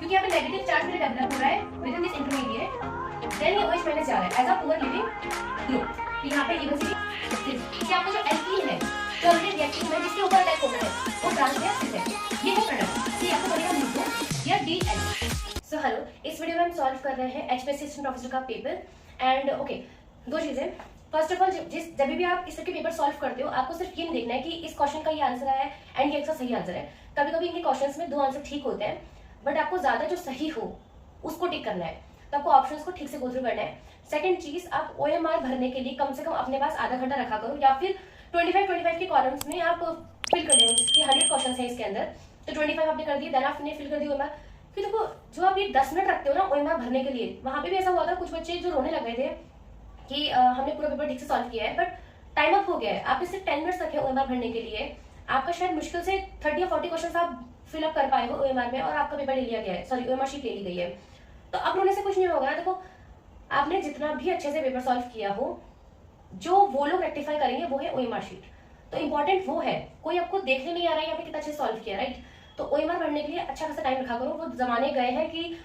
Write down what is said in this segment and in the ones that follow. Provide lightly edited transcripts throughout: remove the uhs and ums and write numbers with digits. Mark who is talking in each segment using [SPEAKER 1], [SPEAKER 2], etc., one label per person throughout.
[SPEAKER 1] क्योंकि यहाँ पे नेगेटिव चार्ज मेरे डेवलप हो रहा है with in this intermediate, then ये OH माइनस जा रहा है as a poor leaving group. तो यहाँ पे इवन से आपको जो एल्कीन है जो ऑलरेडी रिएक्टिव है जिसके ऊपर अटैक होना है वो ब्रांच में सिस है, ये है प्रोडक्ट। ये आपको बनेगा ग्लूको या DL। सो हेलो, इस वीडियो में हम सॉल्व कर रहे हैं HPSC असिस्टेंट प्रोफेसर का पेपर। एंड ओके, दो चीजें। फर्स्ट ऑफ ऑल, जब भी आप इस तरह के पेपर सॉल्व करते हो आपको सिर्फ ये नहीं देखना है कि इस क्वेश्चन का ये आंसर है एंड ये इसका सही आंसर है। कभी कभी इनके क्वेश्चंस में दो आंसर ठीक होते हैं, बट आपको ज्यादा जो सही हो उसको टिक करना है, तो आपको ऑप्शंस को ठीक से गो थ्रू करना है। सेकंड चीज, आप OMR भरने के लिए कम से कम अपने पास आधा घंटा रखा करो, या फिर 25 के कॉलम्स में आप फिल कर दो। जिसके 100 क्वेश्चन है इसके अंदर, तो 25 आपने कर दिए, देन आपने फिल कर दी OMR। फिर देखो, जो आप ये 10 मिनट रखते हो ना OMR भरने के लिए, वहां पे भी ऐसा हुआ था, कुछ बच्चे जो रोने लग गए थे कि हमने पूरा पेपर ठीक से सॉल्व किया है, बट टाइम अप हो गया है। आपने सिर्फ 10 मिनट्स रखे OMR भरने के लिए, आपका शायद मुश्किल से 30 या 40 क्वेश्चन आप फिलअप कर पाए हो OMR में, और आपका पेपर ले लिया गया है, सॉरी OMR शीट ले ली गई है। तो अब रोने से कुछ नहीं होगा। देखो, आपने जितना भी अच्छे से पेपर सॉल्व किया हो, जो वो लोग रेक्टिफाई करेंगे वो है OMR शीट। तो इंपॉर्टेंट वो है, कोई आपको देखने नहीं आ रहा है यहाँ पे कितना अच्छे सॉल्व किया, राइट। तो OMR भरने के लिए अच्छा खासा टाइम रखा करो। वो जमाने गए हैं कि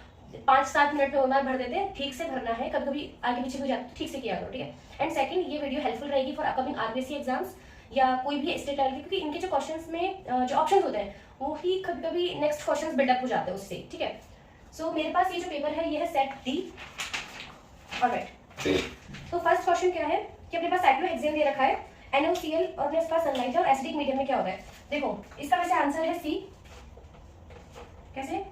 [SPEAKER 1] 5-7 मिनट में OMR भर देते हैं। ठीक से भरना है, कभी कभी आगे पीछे हो जाता है, ठीक से किया करो, ठीक है। एंड सेकंड, ये वीडियो हेल्पफुल रहेगी फॉर अपकमिंग RPSC एग्जाम्स या कोई भी स्टेट लेवल के, क्योंकि इनके जो क्वेश्चंस में जो ऑप्शंस होते हैं वो ही कभी कभी नेक्स्ट क्वेश्चंस बिल्डअप हो जाते हैं उससे, ठीक है। सो मेरे पास ये जो पेपर है ये है सेट D। ऑलराइट, तो फर्स्ट क्वेश्चन क्या है कि अपने पास साइक्लोहेक्सेन दे रखा है, NaOCl, और अपने पास सनलाइट है और एसिडिक मीडियम में क्या होता है। देखो, इसका वैसे आंसर है C। कैसे?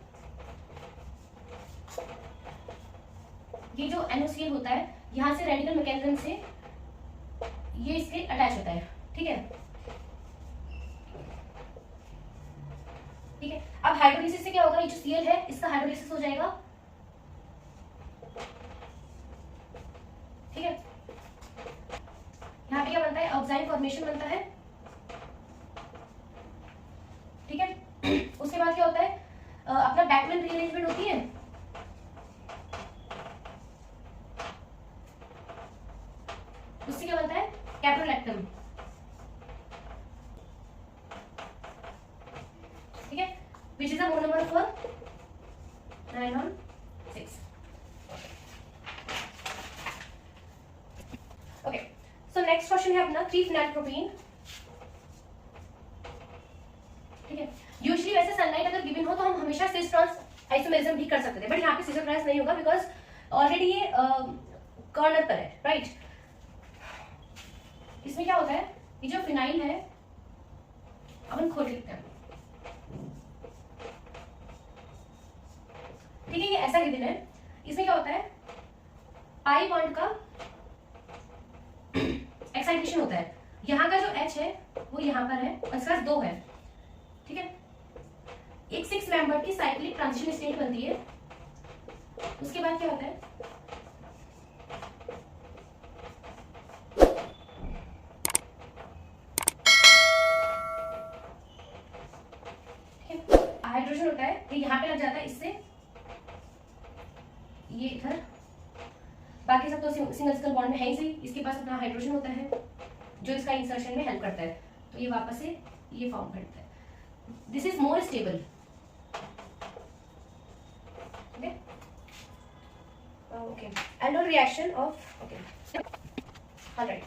[SPEAKER 1] ये जो NaOCl होता है, यहां से रेडिकल मैकेनिज्म से ये इसके अटैच होता है, ठीक है। ठीक है, अब हाइड्रोलिसिस से क्या होगा, ये जो Cl है इसका हाइड्रोलिसिस हो जाएगा, ठीक है। यहाँ पे क्या बनता है, ऑक्साइड फॉर्मेशन बनता है, ठीक है। उसके बाद क्या होता है, अपना बैकमैन रीअरेंजमेंट होती है, उससे क्या बनता है, कैप्रोलैक्टम, ठीक है, which is the monomer for 9-on-6। Okay, so next question है अपना 3-phenylpropene, ठीक है। यूजुअली वैसे सनलाइट अगर गिवन हो तो हम हमेशा सिस ट्रांस आइसोमेरिज्म भी कर सकते थे, बट यहाँ पे सिस ट्रांस नहीं होगा बिकॉज ऑलरेडी ये कॉर्नर पर है, राइट। इसमें क्या होता है, ये जो फिनाइल है, अपन खोल लिखते हैं, ठीक है। ये ऐसा गिवन है, इसमें क्या होता है, पाई बॉन्ड का एक्साइटेशन होता है। यहाँ का जो H है वो यहाँ पर है और इसके पास 2 है, ठीक है। एक 6 मेंबर की साइक्लिक ट्रांजिशन स्टेट बनती है। उसके बाद क्या होता है, हाइड्रोजन होता है, ये यहाँ पे लग जाता है, इससे ये इधर, बाकी सब तो सिंगल सिंगल बॉन्ड में है ही सही। इसके पास अपना हाइड्रोजन होता है जो इसका इंसर्शन में हेल्प करता है, तो ये वापस से ये फॉर्म करता है। This is more stable, okay okay. Aldol reaction of, okay, alright,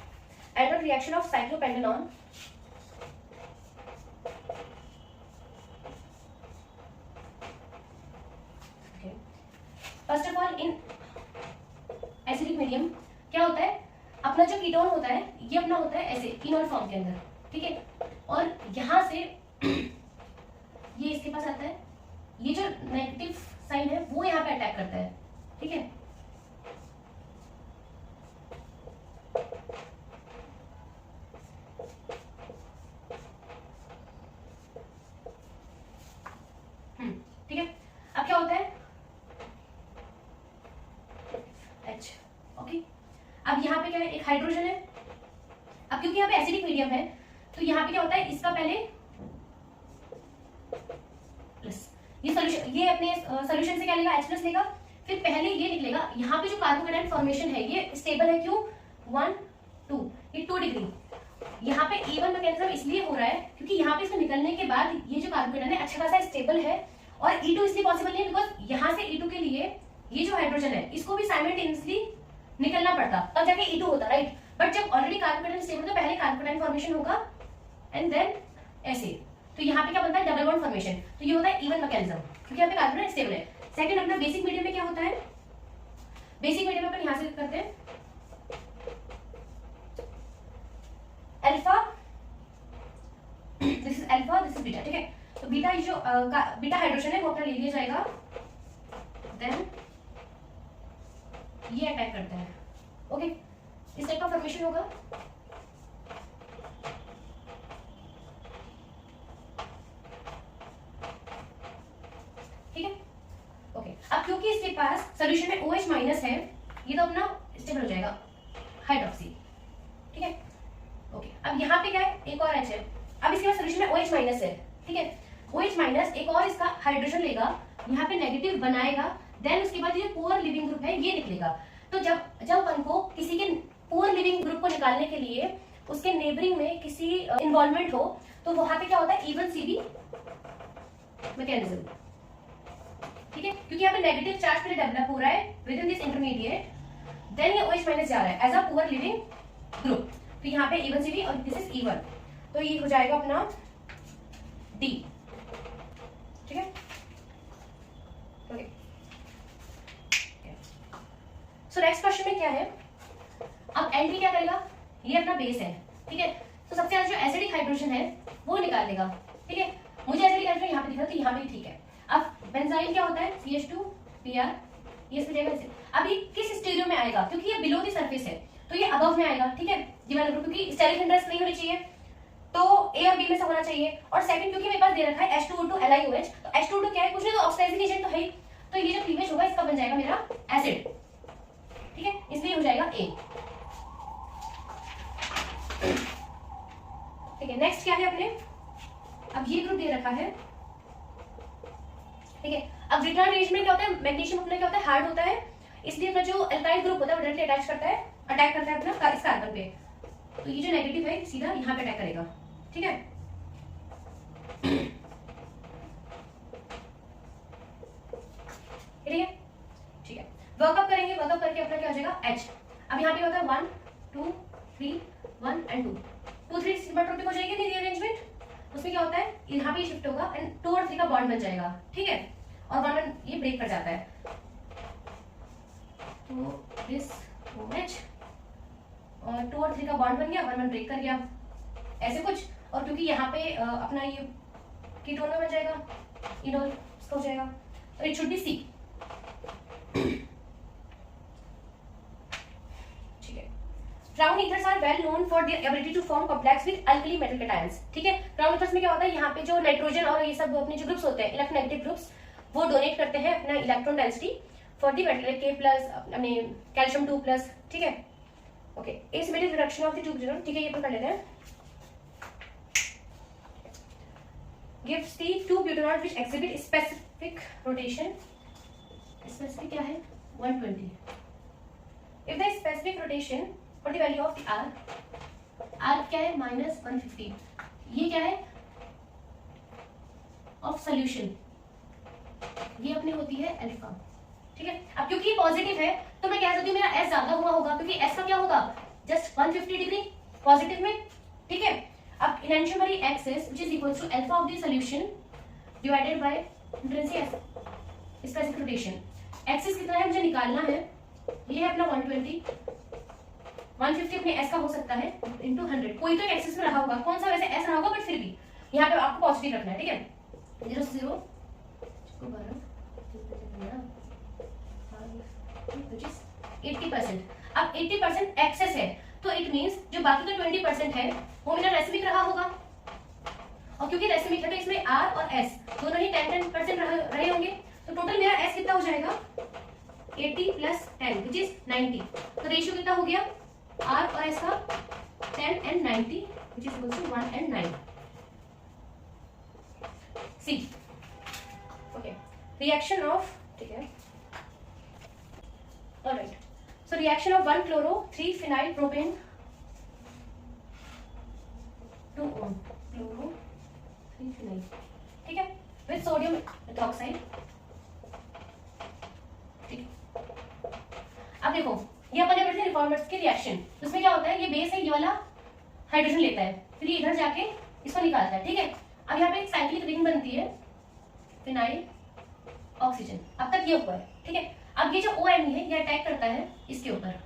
[SPEAKER 1] aldol reaction of cyclopentanone, first of all in acidic medium क्या होता है, अपना जो कीटोन होता है ये अपना होता है ऐसे इनोल फॉर्म के अंदर, ठीक है। और यहां से ये इसके पास आता है, ये जो नेगेटिव साइन है वो यहाँ पे अटैक करता है, ठीक है। ठीक है, अब क्या होता है H, ओके। अब यहाँ पे क्या है, एक हाइड्रोजन है। अब क्योंकि यहाँ पे एसिडिक मीडियम है तो यहाँ पे क्या होता है, इसका पहले प्लस, ये सॉल्यूशन, ये अपने सॉल्यूशन से क्या लेगा, H+ लेगा, फिर पहले ये निकलेगा। यहाँ पे जो कार्बोकेटाइन फॉर्मेशन है ये स्टेबल है, क्यों, 1 2, ये 2 डिग्री। यहाँ पे E1 मैकेनिज्म इसलिए हो रहा है क्योंकि यहाँ पे इसको निकलने के बाद ये जो कार्बोकेटाइन है अच्छा खासा स्टेबल है और E2 इसलिए पॉसिबल नहीं है बिकॉज यहाँ से E2 के लिए ये जो हाइड्रोजन है इसको भी साइमल्टेनियसली निकलना पड़ता, तब जाके E2 होता, राइट। बट जब ऑलरेडी कार्बोकेटाइन स्टेबल तो पहले कार्बोकेटाइन फॉर्मेशन होगा एंड देन ऐसे, तो यहाँ पे क्या बनता है डबल बॉन्ड फॉर्मेशन, तो ये होता है इवन मैकेनिज्म क्योंकि यहाँ पे कार्बोकेटाइन स्टेबल है। सेकंड अपना बेसिक मीडियम में क्या होता है, बेसिक मीडियम में अपन यहाँ से करते हैं alpha, this is alpha, this is beta, ठीक है। तो बीटा जो बीटा हाइड्रोजन है वो अपना ले लिया जाएगा, देन ये अटैक करते हैं, ओके। इस टाइप का फॉर्मेशन होगा, ठीक है, ओके। अब क्योंकि इसके पास सोल्यूशन में OH माइनस है, ये तो अपना स्टेबल हो जाएगा हाइड्रोक्सी, ठीक है, ओके। अब यहाँ पे क्या है, एक और H है, अब इसके पास सोल्यूशन में OH माइनस है, ठीक है। OH माइनस एक और इसका हाइड्रोजन लेगा, यहाँ पे नेगेटिव बनाएगा, देन उसके बाद ये पुअर लिविंग ग्रुप है ये निकलेगा। तो जब अपन को किसी के पुअर लिविंग ग्रुप को निकालने के लिए उसके नेबरिंग में किसी इन्वॉल्वमेंट हो, तो वहां पे क्या होता है इवन CD मैकेनिज्म, ठीक है, क्योंकि यहाँ पे नेगेटिव चार्ज पहले डेवलप हो रहा है with in this intermediate, then ये OH माइनस जा रहा है as a poor leaving group, तो यहाँ पे इवन CD और दिस इज इवन, तो ये हो जाएगा अपना D, ठीक है, ओके। सो नेक्स्ट क्वेश्चन में क्या है, अब N क्या करेगा, ये अपना बेस है, ठीक है, तो सबसे ज्यादा जो एसिडिक हाइड्रोजन है वो निकाल देगा, ठीक है। मुझे एसिडिक हाइड्रोजन यहाँ पे दिख रहा है तो यहाँ पे ठीक है। अब बेंजाइल क्या होता है CH2Br, ये इसमें जाएगा, अब ये किस स्टेरियो में आएगा, क्योंकि ये बिलो द सरफेस है तो ये अबव में आएगा, ठीक है, जीवन ग्रुप, क्योंकि स्टेरिक हिंड्रेंस नहीं होनी चाहिए तो A और B में से होना चाहिए, और सेकंड क्योंकि मेरे पास दे रखा है H2O2 LiOH, तो H2O2 क्या है, कुछ नहीं तो ऑक्सीडाइजिंग एजेंट तो है, तो ये जो क्लीवेज होगा इसका बन जाएगा मेरा एसिड, ठीक है, इसलिए हो जाएगा A, ठीक है। नेक्स्ट क्या है अपने, अब ये ग्रुप दे रखा है, ठीक है। अब रिटर्न अरेंजमेंट क्या होता है, मैग्नीशियम अपना क्या होता है हार्ड होता है, इसलिए अपना जो अल्काइल ग्रुप होता है वो डायरेक्टली अटैक करता है अपना इस कार्बन पे, तो ये जो नेगेटिव है सीधा यहाँ पे अटैक करेगा, ठीक है। ठीक है, वर्कअप करेंगे, वर्कअप करके अपना क्या हो जाएगा H। अब यहाँ पे होता है 1 2 3 1 एंड 2 2 3 सिमेट्रिक हो जाएगी नहीं अरेंजमेंट, उसमें क्या होता है यहाँ पे शिफ्ट होगा एंड 2 और 3 का बॉन्ड बन जाएगा, ठीक है, और 1 1 ये ब्रेक कर जाता है, तो दिस OH और 2 और 3 का बॉन्ड बन गया, 1 1 ब्रेक कर गया, ऐसे कुछ। और क्योंकि यहाँ पे अपना ये कीटोन में बन जाएगा, इनोल इसका हो जाएगा, तो इट शुड बी C, ठीक है। Brown ethers are well known for their ability to form complex with alkali metal cations, ठीक है। ब्राउन ईथर्स में क्या होता है, यहाँ पे जो नाइट्रोजन और ये सब अपने जो ग्रुप्स होते हैं इलेक्ट्रोनेगेटिव ग्रुप्स, वो डोनेट करते हैं अपना electron density for the metal K+ अपने कैल्शियम 2+, ठीक है, okay. Asymmetric reduction of the two group, ठीक है, ये अपन कर लेते हैं। gives the two butanol which exhibit specific rotation, specific क्या है 120, if the specific rotation for the value of the R क्या है -150, ये क्या है of solution, ये अपनी होती है अल्फा, ठीक है। अब क्योंकि पॉजिटिव है तो मैं कह सकती हूँ मेरा S ज्यादा हुआ होगा, क्योंकि S का क्या होगा जस्ट 150 डिग्री पॉजिटिव में, ठीक है। अब eventually axis which is equal to alpha of the solution divided by intrinsic specific rotation, axis कितना है मुझे निकालना है, ये है अपना 120, 150 अपने S का हो सकता है इनटू 100, कोई तो एक्सिस में रहा होगा, कौन सा वैसे S रहा होगा, बट फिर भी यहाँ पे आपको पॉजिटिव रखना है, ठीक है। 0 से 0 80%, अब 80% एक्सेस है तो इट मींस जो बाकी का 20% है वो मेरा रेसिमिक रहा होगा, और क्योंकि रेसिमिक है तो इसमें R और S दोनों ही 10% रहे होंगे, तो टोटल मेरा S कितना हो जाएगा 80 + 10 which is 90, तो रेशियो कितना हो गया R और S का 10 and 90 which is equal to 1 and 9, C, okay। Reaction of, ठीक है, alright, so reaction of 1 chloro 3 phenyl propane 2 chloro 3 phenyl, ठीक है। With sodium hydroxide. ठीक, अब देखो ये अपन ने पढ़े थे रिफॉर्मर्स के रिएक्शन, उसमें क्या होता है, ये बेस है, ये वाला हाइड्रोजन लेता है, फिर ये इधर जाके इसको निकालता है। ठीक है, अब यहाँ पे एक साइक्लिक रिंग बनती है, फिनाइल ऑक्सीजन, अब तक ये हुआ है। ठीक है, अब ये जो OMe है ये अटैक करता है इसके ऊपर,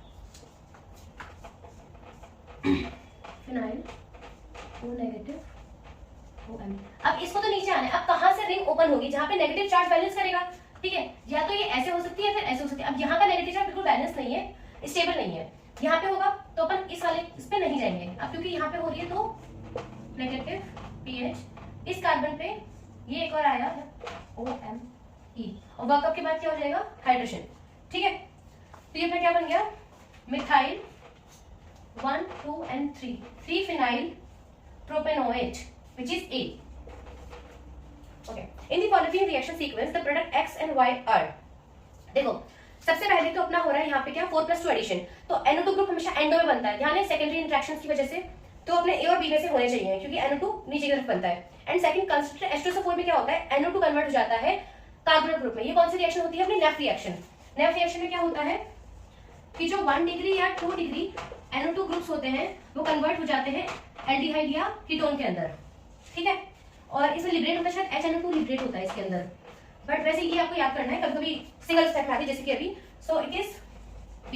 [SPEAKER 1] फिनाइल O नेगेटिव OMe। अब इसको तो नीचे आना है, अब कहां से रिंग ओपन होगी, जहां पे नेगेटिव चार्ज बैलेंस करेगा। ठीक है, या तो ये ऐसे हो सकती है फिर ऐसे हो सकती है। अब यहाँ का नेगेटिव चार्ज बिल्कुल बैलेंस नहीं है, स्टेबल नहीं है, यहाँ पे होगा तो अपन इस वाले इस पे नहीं जाएंगे। अब क्योंकि यहाँ पे हो रही है तो नेगेटिव pH, इस कार्बन पे ये एक और आया OMe, और वर्कअप के बाद क्या हो जाएगा, हाइड्रोजन। ठीक है, तो ये फिर क्या बन गया, methyl 1 2 and 3 phenyl propanoate which is A. Okay. In the following reaction sequence, the product X and Y are. देखो सबसे पहले तो अपना हो रहा है यहाँ पे क्या 4+2 एडिशन, तो NO2 ग्रुप हमेशा एंडो में बनता है, ध्यान है सेकेंडरी इंटरेक्शंस की वजह से, तो अपने A और B में से होने चाहिए क्योंकि NO2 नीचे की तरफ बनता है। एंड सेकंड कंस्ट्रक्टर H2SO4 में क्या होता है, NO2 कन्वर्ट हो जाता है कार्बोनिल ग्रुप में। ये कौन सी रिएक्शन होती है, अपनी नेफ्ट रिएक्शन। नेफ्ट रिएक्शन में क्या होता है कि जो 1 डिग्री या 2 डिग्री NO2 ग्रुप्स होते हैं वो कन्वर्ट हो जाते हैं एल्डिहाइड या कीटोन के अंदर। ठीक है, और इसमें लिबरेट होता है शायद HNO2 लिबरेट होता है इसके अंदर, बट वैसे ये आपको याद करना है, कभी कभी सिंगल स्टेप में आती है जैसे कि अभी, so it is B।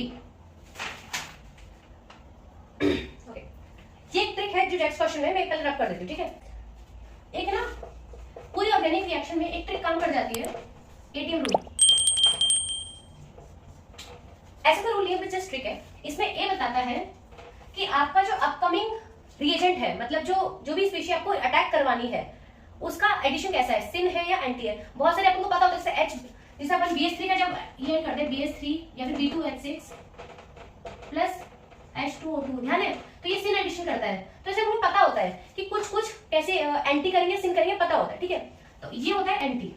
[SPEAKER 1] Okay, ये एक ट्रिक है जो नेक्स्ट क्वेश्चन में मैं पहले रख कर देती हूँ। ठीक है, एक है ना पूरी ऑर्गेनिक रिएक्शन में एक ट्रिक काम कर जाती है, ATM रूल। ऐसा तो रूल नहीं है, जस्ट ट्रिक है। इसमें A बताता है कि आपका जो अपकमिंग रिएजेंट है, मतलब जो भी स्पीशी आपको अटैक करवानी है उसका एडिशन कैसा है, सिन है या एंटी है। बहुत सारे आपको पता होता है जैसे H, जैसे अपन BH3 का जब ये करते हैं BH3 या फिर B2H6 प्लस H2O2, ध्यान है, तो ये सिन एडिशन करता है। तो इसे हमें पता होता है कि कुछ कुछ कैसे एंटी करेंगे सिन करेंगे, पता होता है। ठीक है, तो ये होता है एंटी,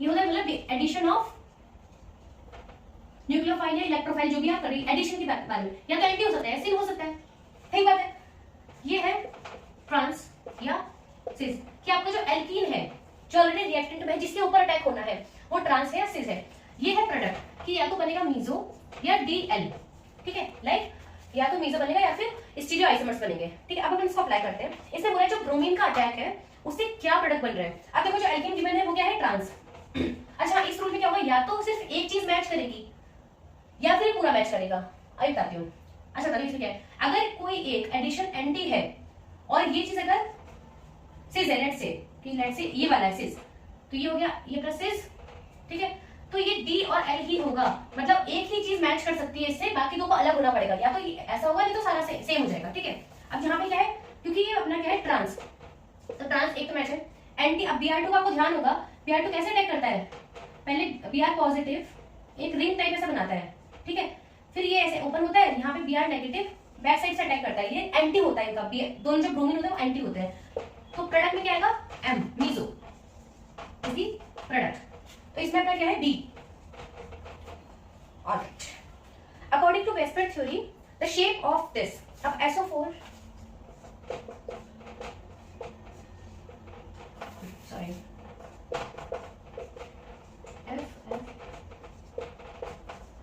[SPEAKER 1] ये होता है मतलब एडिशन ऑफ न्यूक्लियोफाइल या इलेक्ट्रोफाइल, जो भी आप करेंगे एडिशन के बारे में, या तो एंटी हो सकता है सिन हो सकता है। सही बात है, ये है ट्रांस या सिस, कि आपका जो एल्कीन है जो ऑलरेडी रिएक्टेंट में है जिसके ऊपर अटैक होना है वो ट्रांस है या सिस है। ये है प्रोडक्ट कि या तो बनेगा मीजो या DL। ठीक है, लाइक या तो मीजो बनेगा या फिर स्टीरियो आइसोमर्स बनेंगे। ठीक है, अब अपन इसको अप्लाई करते हैं। इससे बोला जो ब्रोमीन का अटैक है उससे क्या प्रोडक्ट बन रहा है। अब देखो जो एल्कीन गिवन है वो क्या है, ट्रांस। अच्छा, इस रूल में क्या होगा, या तो सिर्फ एक चीज मैच करेगी या फिर पूरा मैच करेगा, अभी बताती हूँ। अच्छा, तभी इसमें क्या है, अगर कोई एक एडिशन एंटी है और ये चीज अगर सिस है, लेट्स से ये वाला है सिस, तो ये हो गया ये प्लस सिस। ठीक है, तो ये D और L ही होगा, मतलब एक ही चीज मैच कर सकती है इससे, बाकी दो को अलग होना पड़ेगा, या तो ऐसा होगा नहीं तो सारा सेम हो जाएगा। ठीक है, अब यहाँ पे क्या है, क्योंकि ये अपना क्या है ट्रांस, तो ट्रांस एक तो मैच है, एंटी। अब Br2 का आपको ध्यान होगा, Br2 कैसे अटैक करता है, पहले Br पॉजिटिव एक रिंग टाइप ऐसा बनाता है। ठीक है, फिर ये ऐसे ओपन होता है, यहाँ पे Br नेगेटिव बैक साइड से अटैक करता है, ये एंटी होता है इनका, दोनों जो ब्रोमीन होते हैं वो एंटी होते हैं। तो प्रोडक्ट में क्या आएगा, M मीजो प्रोडक्ट, तो इसमें अपना क्या है B। Alright, according to vesper theory the shape of this, अब SO4 सॉरी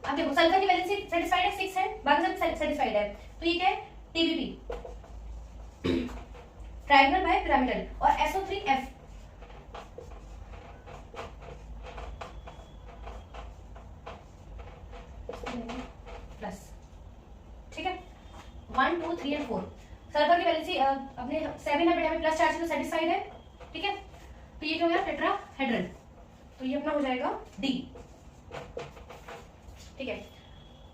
[SPEAKER 1] अब देखो सल्फर की वैलेंसी सेटिस्फाइड है 6 है, बाकी सब सेटिस्फाइड है, तो ये क्या है TBP ट्रायंगल बाय पिरामिडल, और SO3F प्लस। ठीक है, 1 2 3 और 4 सल्फर की वैलेंसी अपने 7 है, हमें प्लस चार्ज से सेटिस्फाइड है। ठीक है, तो ये क्या हो गया टेट्राहेड्रल, तो ये अपना हो जाएगा D। ठीक है,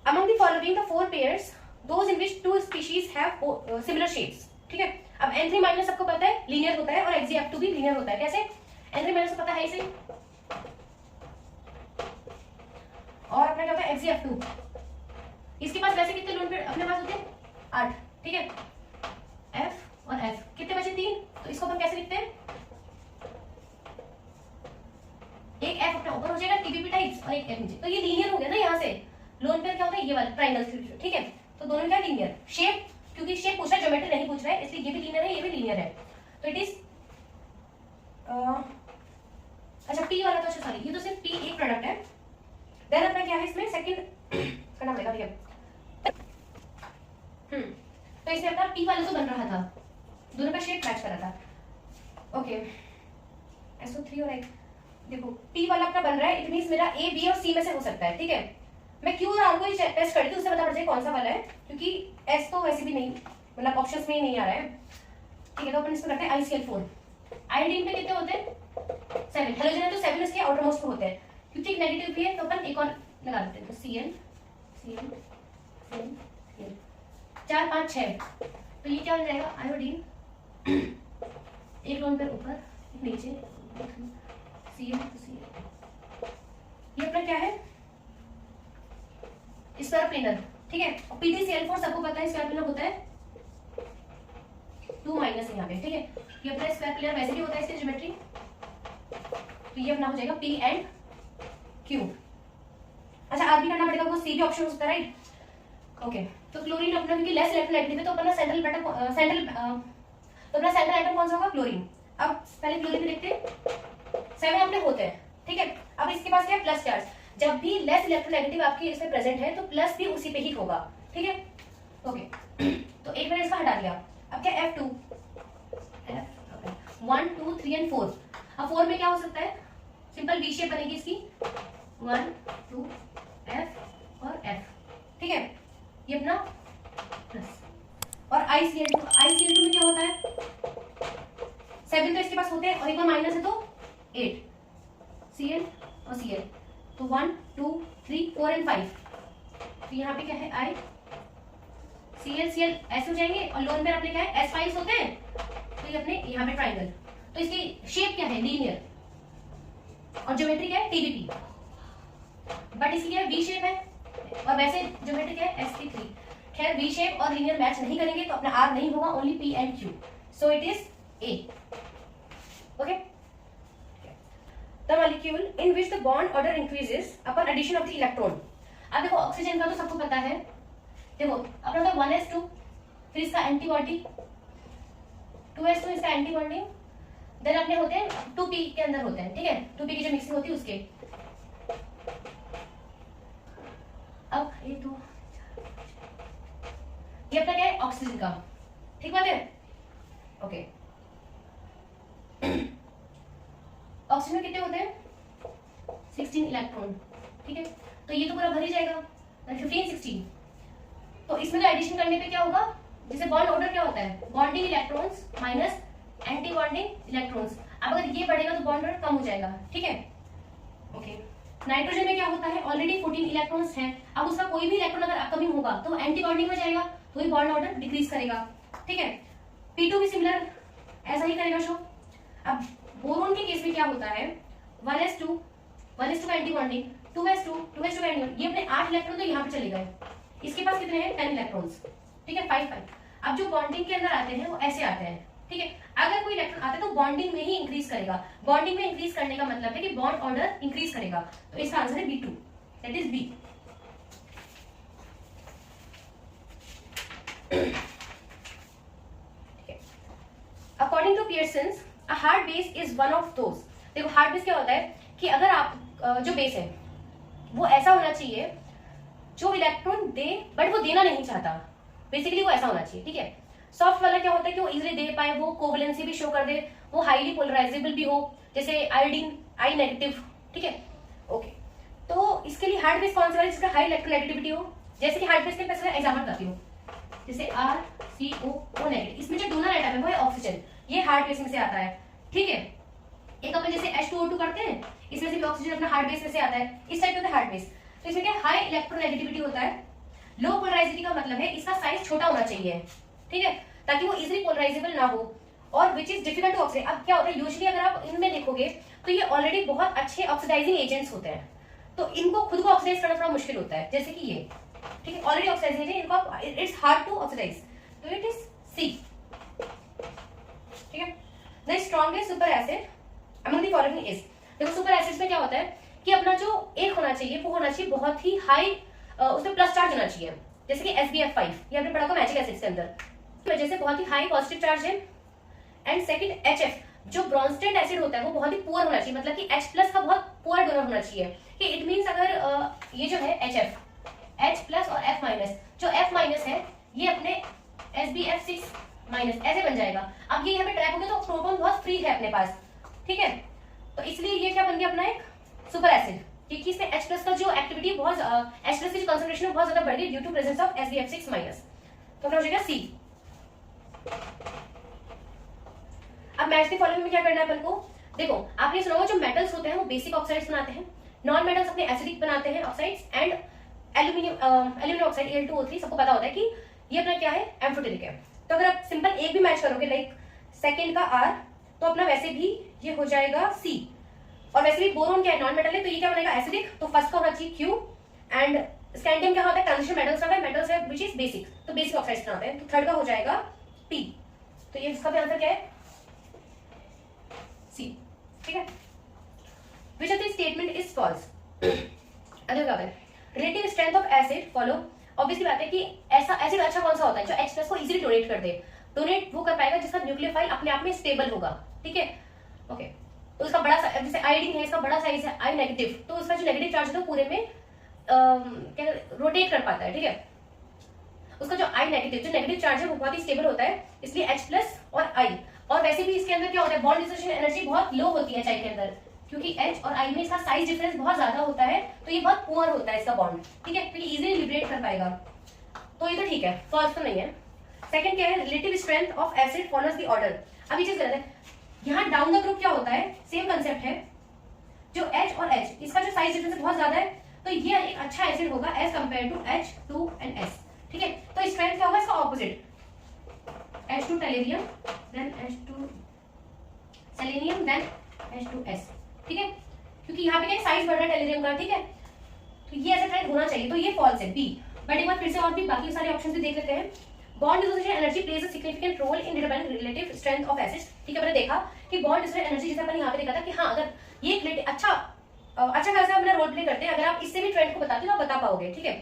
[SPEAKER 1] among the following the 4 pairs those in which 2 species have similar shapes। ठीक है, अब N3 माइनस सबको पता है लीनियर होता है और XgF2 भी लीनियर होता है। कैसे, N3 माइनस पता है इसे, और अपना क्या होता है XgF2, इसके पास वैसे कितने लोन पेयर अपने पास होते हैं 8। ठीक है, F और F कितने बचे 3, तो इसको अपन कैसे लिखते हैं, एक F अपना ऊपर हो जाएगा TBP टाइप्स और एक F नीचे, तो ये लीनियर हो गया ना। यहाँ से लोन पेयर क्या होता है ये वाला ट्रायंगल। ठीक है, तो दोनों क्या लीनियर, शेप क्योंकि शेप पूछ रहा है ज्योमेट्री नहीं पूछ रहा है, इसलिए ये भी लीनियर है ये भी लीनियर है, तो इट इज अच्छा P वाला तो, अच्छा सॉरी, ये तो सिर्फ P एक प्रोडक्ट है। देन अपना क्या है इसमें सेकंड करना पड़ेगा भैया। तो इसमें अपना P वाला जो बन रहा था, दोनों का शेप मैच कर रहा था। ओके SO3 और X, देखो P वाला अपना बन रहा है, इट मींस मेरा A B और C में से हो सकता है, ठीक है। मैं Q और R को ही टेस्ट कर रही थी, उससे पता पड़ जाए कौन सा वाला है, क्योंकि S तो वैसे भी नहीं, मतलब ऑप्शंस में ही नहीं आ रहा है, ठीक है। तो अपन इसमें करते हैं ICl4। आयोडीन में कितने होते हैं 7, हेलोजन है तो 7 इसके आउटर मोस्ट पे होते हैं, क्योंकि नेगेटिव भी है तो अपन एक और लगा देते हैं, तो Cl Cl Cl Cl 4 5 6। तो ये क्या हो जाएगा आयोडीन, एक लोन पर ऊपर एक नीचे, Cl Cl। ये अपना क्या है स्क्वायर प्लेनर, ठीक है। और PdCl4 सबको पता है स्क्वायर प्लेनर होता है 2 माइनस यहाँ पे, ठीक है। ये अपना स्क्वायर प्लेनर वैसे भी होता है इसकी ज्योमेट्री, तो ये अपना हो जाएगा P एंड Q। अच्छा R भी करना पड़ेगा, वो C भी ऑप्शन हो सकता है, राइट। ओके तो क्लोरीन अपना क्योंकि लेस इलेक्ट्रोनेगेटिव है, तो अपना सेंट्रल तो अपना सेंट्रल आइटम कौन सा होगा क्लोरीन। अब पहले क्लोरीन देखते हैं, 7 अपने होते हैं, ठीक है। अब इसके पास क्या है प्लस चार्ज, जब भी लेस इलेक्ट्रोनेगेटिव आपके इसमें प्रेजेंट है तो प्लस भी उसी पे ही होगा, ठीक है। ओके तो एक मैंने इसका हटा दिया, अब क्या F2 1 2 3 एंड 4। अब 4 में क्या हो सकता है, सिंपल वी शेप बनेगी इसकी, 1 2 F और F, ठीक है। ये अपना प्लस, और ICl2 में क्या होता है 7 तो इसके पास होते हैं, और एक बार माइनस है तो 8, Cl और Cl, तो 1 2 3 4 एंड 5। तो यहाँ पे क्या है I Cl ऐसे हो जाएंगे, और लोन पे अपने क्या है S5 होते हैं, तो ये अपने यहाँ पे ट्राइंगल। तो इसकी शेप क्या है लीनियर, और ज्योमेट्री क्या है TBP, बट इसकी क्या है वी शेप है, और वैसे ज्योमेट्री क्या है sp3। खैर वी शेप और लीनियर मैच नहीं करेंगे तो अपना R नहीं होगा, only P and Q, so it is A। Okay the molecule in which the bond order increases upon addition of the electron। अब देखो ऑक्सीजन का तो सबको पता है, देखो अपना तो 1s2, फिर इसका एंटीबॉडी 2s2 इसका एंटीबॉडी, देन अपने होते हैं 2p के अंदर होते हैं, ठीक है। 2p की जो मिक्सिंग होती है उसके, अब ये अपना क्या है ऑक्सीजन का, ठीक बात है। ओके ऑक्सीजन में कितने होते हैं 16 इलेक्ट्रॉन, ठीक है। तो ये तो पूरा भर ही जाएगा 15 16। तो इसमें तो एडिशन करने पे क्या होगा, जैसे बॉन्ड ऑर्डर क्या होता है bonding electrons minus anti bonding electrons. अब अगर ये बढ़ेगा तो बॉन्ड ऑर्डर कम हो जाएगा, ठीक है। ओके नाइट्रोजन में क्या होता है ऑलरेडी 14 इलेक्ट्रॉन्स हैं, अब उसका कोई भी इलेक्ट्रॉन अगर अपकमिंग होगा तो एंटी बॉन्डिंग में जाएगा, तो ये बॉन्ड ऑर्डर डिक्रीज करेगा, ठीक है। P2 भी सिमिलर ऐसा ही करेगा शो। अब बोरोन के केस में क्या होता है 1s2 का एंटी बॉन्डिंग, 2s2 का एंटी बॉन्डिंग, ये अपने 8 इलेक्ट्रॉन तो यहाँ पे चले गए, इसके पास कितने हैं 10 इलेक्ट्रॉन्स, ठीक है 5 5। अब जो बॉन्डिंग के अंदर आते हैं वो ऐसे आते हैं, ठीक है। अगर कोई इलेक्ट्रॉन आता है तो बॉन्डिंग में ही इंक्रीज करेगा, बॉन्डिंग में इंक्रीज करने का मतलब है कि बॉन्ड ऑर्डर इंक्रीज करेगा, तो इसका आंसर है B2, that is B। According to Pearson's a hard base is one of those. देखो हार्ड बेस क्या होता है कि अगर आप जो बेस है वो ऐसा होना चाहिए जो इलेक्ट्रॉन दे बट वो देना नहीं चाहता, बेसिकली वो ऐसा होना चाहिए, ठीक है। सॉफ्ट वाला क्या होता है कि वो इजीली दे पाए, वो कोवलेंसी भी शो कर दे, वो हाईली पोलराइजेबल भी हो, जैसे आयोडीन I नेगेटिव, ठीक है। ओके तो इसके लिए हार्ड बेस कौन सा है जिसका हाई इलेक्ट्रोनेगेटिविटी हो, जैसे कि हार्ड बेस के पैसे एग्जांपल बताती हूँ, जैसे RCOO नेगेटिव, इसमें जो डोनर एटम है वो है ऑक्सीजन, ये हार्ड बेस में से आता है, ठीक है। एक अपन जैसे H2O2 करते हैं, इसमें से भी ऑक्सीजन अपना हार्ड बेस में से आता है, इस टाइप का हार्ड बेस। तो इसमें क्या हाई इलेक्ट्रोनेगेटिविटी होता है, लो पोलराइजिटी का मतलब है इसका साइज छोटा होना चाहिए, ठीक है, ताकि वो इजीली पोलराइजेबल ना हो, और which is difficult to oxidize. अब क्या होता है यूजुअली अगर आप इनमें देखोगे तो ये ऑलरेडी बहुत अच्छे ऑक्सीडाइजिंग एजेंट्स होते हैं, तो इनको खुद को ऑक्सीडाइज करना थोड़ा मुश्किल होता है, जैसे कि ये, ठीक है, ऑलरेडी ऑक्सीडाइजिंग एजेंट, इनको इट्स हार्ड टू ऑक्सीडाइज, तो इट इज C, ठीक है। The strongest super acid among the following is, देखो सुपर एसिड्स में क्या होता है कि अपना जो एक होना चाहिए वो होना चाहिए बहुत ही हाई, उसमें प्लस चार्ज होना चाहिए, जैसे कि SbF5, ये आपने पढ़ा था मैजिक एसिड्स के अंदर, वजह से बहुत ही हाई पॉजिटिव चार्ज है। एंड सेकंड HF, जो ब्रॉन्स्टेड एसिड होता है वो बहुत ही पुअर होना चाहिए, मतलब कि H+ का बहुत पुअर डोनर होना चाहिए। कि इट मींस अगर ये जो है HF, H+ और F-, जो F- है ये अपने SbF6- ऐसे बन जाएगा। अब ये यहाँ पे ट्रैप हो गया तो प्रोटॉन बहुत फ्री है अपने पास, ठीक है। तो इसलिए ये क्या बन गया अपना एक सुपर एसिड, क्योंकि इसमें H+ का जो एक्टिविटी बहुत H+ की जो कंसंट्रेशन बहुत ज्यादा बढ़ गई due to presence of SbF6-। तो अपना हो जाएगा C। अब मैच द फॉलोइंग में क्या करना है अपन को, देखो आपने सुना होगा जो मेटल्स होते हैं वो बेसिक ऑक्साइड्स बनाते हैं, नॉन मेटल्स अपने एसिडिक बनाते हैं oxides, and aluminium oxide Al2O3 सबको पता होता है कि ये अपना क्या है, एम्फोटेरिक है। तो अगर आप सिंपल एक भी मैच करोगे लाइक सेकंड का R, तो अपना वैसे भी ये हो जाएगा C। और वैसे भी बोरोन क्या है, नॉन मेटल है, तो ये क्या बनेगा, एसिडिक। तो फर्स्ट का होना चाहिए Q, एंड स्कैंडियम क्या होता है, ट्रांजिशन मेटल्स का मेटल्स है व्हिच इज बेसिक, तो बेसिक ऑक्साइड्स बनाते हैं। तो थर्ड का हो जाएगा P। तो ये इसका भी आंसर क्या है, C, ठीक है। Which of the statement is false? अगला क्या है, relative strength of acid follow. Obviously बात है कि ऐसा एसिड अच्छा कौन सा होता है जो H+ को इजीली डोनेट कर दे। डोनेट वो कर पाएगा जिसका न्यूक्लियोफाइल अपने आप में स्टेबल होगा, ठीक है, ओके। तो उसका बड़ा जैसे आयोडीन है, इसका बड़ा साइज है I-, तो उसका जो नेगेटिव चार्ज है पूरे में क्या रोटेट कर पाता है, ठीक है। उसका जो I-, जो नेगेटिव चार्ज है वो बहुत ही स्टेबल होता है, इसलिए H+ और I। और वैसे भी इसके अंदर क्या होता है, बॉन्ड डिसोसिएशन एनर्जी बहुत लो होती है H के अंदर, क्योंकि H और I में इसका साइज डिफरेंस बहुत ज्यादा होता है, तो ये बहुत पुअर होता है इसका बॉन्ड, ठीक है, क्योंकि इजीली लिबरेट कर पाएगा। तो ये तो ठीक है, फर्स्ट तो नहीं है। सेकंड क्या है, relative strength of acid follows the order. अब ये चीज गलत है, यहाँ डाउन द ग्रुप क्या होता है, सेम कंसेप्ट है, जो H और H इसका जो साइज डिफरेंस बहुत ज्यादा है, तो ये एक अच्छा एसिड होगा as compare to H2 and S, ठीक है। तो स्ट्रेंथ क्या होगा इसका opposite, H2 tellurium, then H2 selenium, then H2S, ठीक है, क्योंकि यहाँ पे क्या साइज बढ़ रहा है टेलेरियम का, ठीक है। तो ये ऐसा ट्रेंड होना चाहिए, तो ये फॉल्स है, बी। बट एक बार फिर से और भी बाकी सारे ऑप्शन भी देख लेते हैं। Bond dissociation energy plays a significant role in determining relative strength of acids, ठीक है। मैंने देखा कि बॉन्ड डिसोसिएशन एनर्जी जैसे अपन यहाँ पे देखा था कि हाँ अगर ये अच्छा खासा अपना रोल प्ले करते हैं, अगर आप इससे भी ट्रेंड को बताते हो आप बता पाओगे, ठीक है।